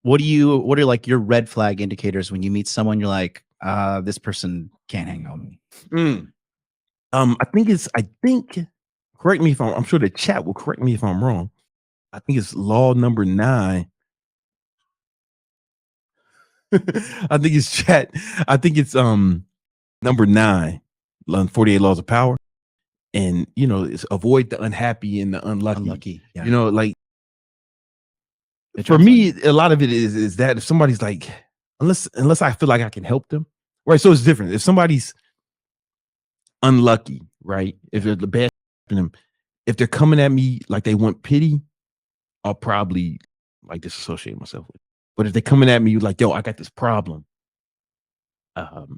what are like your red flag indicators when you meet someone you're like, this person can't hang on me? I think, correct me if I'm sure the chat will correct me if I'm wrong. I think it's law number 9. I think it's number 9, 48 laws of power. And it's avoid the unhappy and the unlucky. Yeah. Like for me, a lot of it is that if somebody's like, unless I feel like I can help them, right? So it's different. If somebody's unlucky, right? If they're the bad, if they're coming at me like they want pity, I'll probably like disassociate myself with. But if they're coming at me like, yo, I got this problem, can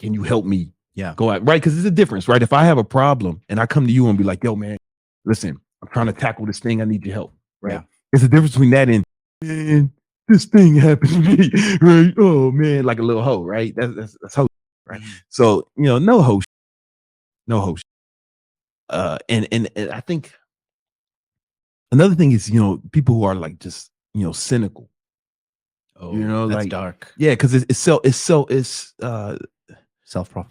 you help me? Yeah. Go out, right? Because it's a difference, right? If I have a problem and I come to you and be like, yo, man, listen, I'm trying to tackle this thing. I need your help, right? Yeah. There's a difference between that and, man, this thing happened to me, right? Oh, man, like a little hoe, right? That's hoe, right? So, no hoe. And I think another thing is, people who are like just, cynical. Oh, that's like dark. Yeah, because it's self-fulfilling.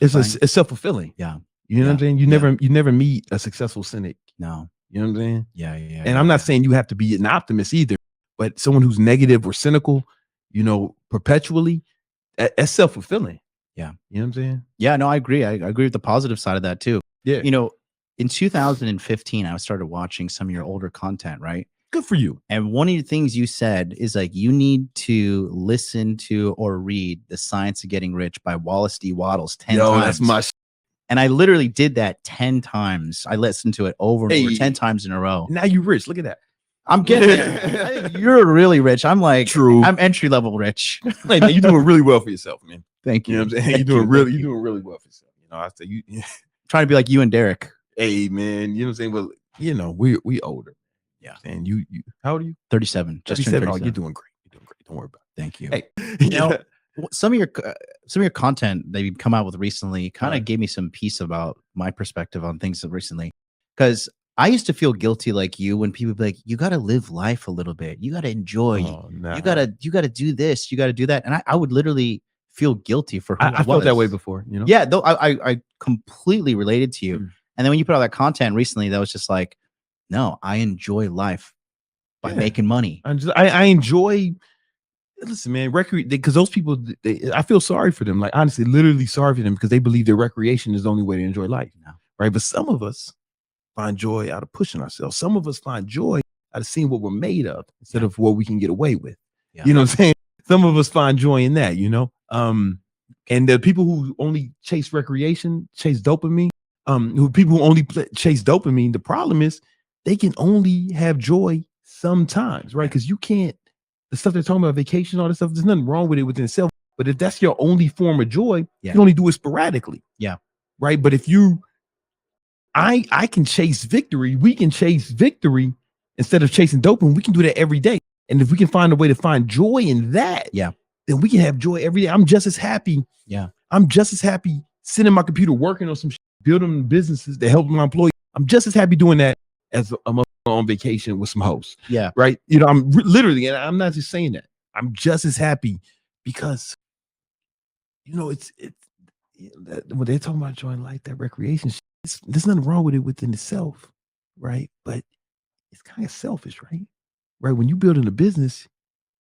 It's self-fulfilling. Yeah. You know what I'm saying? You never meet a successful cynic. No. You know what I'm saying? Yeah. And I'm not saying you have to be an optimist either, but someone who's negative or cynical, perpetually, that's self-fulfilling. Yeah. You know what I'm saying? Yeah, no, I agree. I agree with the positive side of that too. Yeah. In 2015, I started watching some of your older content, right? Good for you. And one of the things you said is like, you need to listen to or read The Science of Getting Rich by Wallace D. Wattles 10 times. That's my And I literally did that 10 times. I listened to it over and over 10 times in a row. Now you rich. Look at that. I'm getting there. I think you're really rich. I'm like, true. I'm entry level rich. Hey, man, you're doing really well for yourself, man. Thank you. You know what I'm saying? You're doing really well for yourself. I say you trying to be like you and Derek. Hey, man, you know what I'm saying? Well, we older. Yeah. And you how old are you? 37. Just 37. Oh, you're doing great. Don't worry about it. Thank you. Hey. Some of your content that you've come out with recently kind of gave me some peace about my perspective on things recently, because I used to feel guilty like you when people be like, you got to live life a little bit, you got to enjoy, you got to do this, you got to do that, and I would literally feel guilty for who I felt that way before, Yeah, though I completely related to you. And then when you put out that content recently, that was just like, no, I enjoy life by making money. I enjoy. Listen, man, because those people, I feel sorry for them. Like, honestly, literally sorry for them, because they believe their recreation is the only way to enjoy life. No. Right. But some of us find joy out of pushing ourselves. Some of us find joy out of seeing what we're made of instead of what we can get away with. Yeah. You know what I'm saying? Some of us find joy in that, and the people who only chase recreation, chase dopamine, people who only chase dopamine, the problem is they can only have joy sometimes, right? Because you can't, the stuff they're talking about, vacation, all this stuff, there's nothing wrong with it within itself. But if that's your only form of joy, you can only do it sporadically. Yeah. Right. But if I can chase victory, we can chase victory instead of chasing dopamine. We can do that every day. And if we can find a way to find joy in that, then we can have joy every day. I'm just as happy. Yeah. I'm just as happy sitting at my computer working on some building businesses that help my employees. I'm just as happy doing that as I'm on vacation with some hosts. Yeah. Right. I'm literally, and I'm not just saying that. I'm just as happy because, it's when they're talking about enjoying life, that recreation, there's nothing wrong with it within itself. Right. But it's kind of selfish, right? Right. When you build in a business,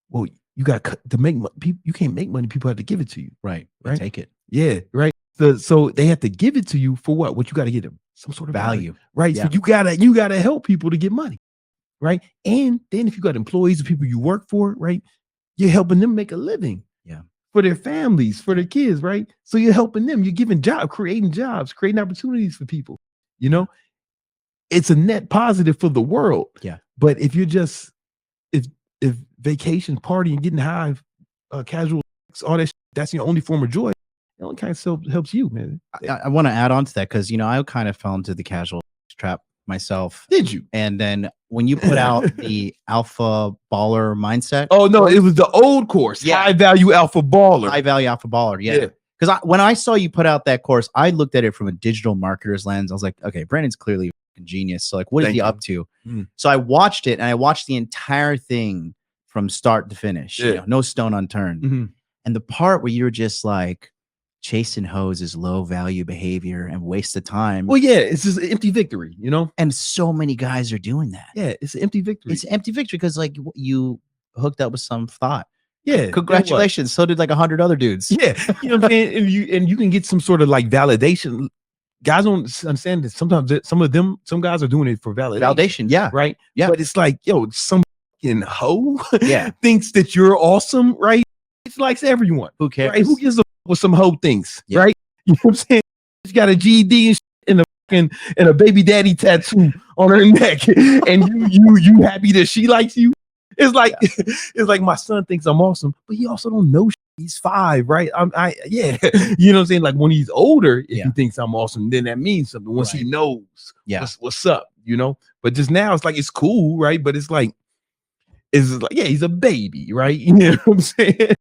well, you got to make money. You can't make money. People have to give it to you. Right. Take it. Yeah. Right. So they have to give it to you for what? What you got to get them? Some sort of value. Right. Yeah. So you gotta help people to get money. Right. And then if you got employees or people you work for, right, you're helping them make a living. Yeah. For their families, for their kids. Right. So you're helping them. You're giving creating jobs, creating opportunities for people. It's a net positive for the world. Yeah. But if you're just if vacation, partying, getting high, casual, all that, that's your only form of joy, it only kind of helps you, man. I want to add on to that because, I kind of fell into the casual trap myself. Did you? And then when you put out the alpha baller mindset. Oh, no, it was the old course. Yeah. High value alpha baller. High value alpha baller. Yeah. Because when I saw you put out that course, I looked at it from a digital marketer's lens. I was like, okay, Brandon's clearly a genius. So like, what is he up to? So I watched it, and I watched the entire thing from start to finish. You know, no stone unturned. And the part where you're just like, chasing hoes is low value behavior and waste of time. Well, yeah, it's just an empty victory, you know? And so many guys are doing that. Yeah, it's an empty victory. It's an empty victory because like you hooked up with some thought. Yeah. Congratulations. So did like 100 other dudes. Yeah. You know what I'm saying? And you can get some sort of like validation. Guys don't understand that sometimes some guys are doing it for validation. Yeah. Right. Yeah. But it's like, yo, some fucking hoe yeah. thinks that you're awesome, right? It's likes everyone. Who cares? Right? Who gives a what some hoe thinks, right? You know what I'm saying? She got a GED and a baby daddy tattoo on her neck, and you happy that she likes you? It's like it's like my son thinks I'm awesome, but he also don't know. He's 5, right? You know what I'm saying? Like when he's older, if he thinks I'm awesome, then that means something. Once he knows, what's up, you know. But just now, it's like it's cool, right? But it's like, yeah, he's a baby, right? You know what I'm saying?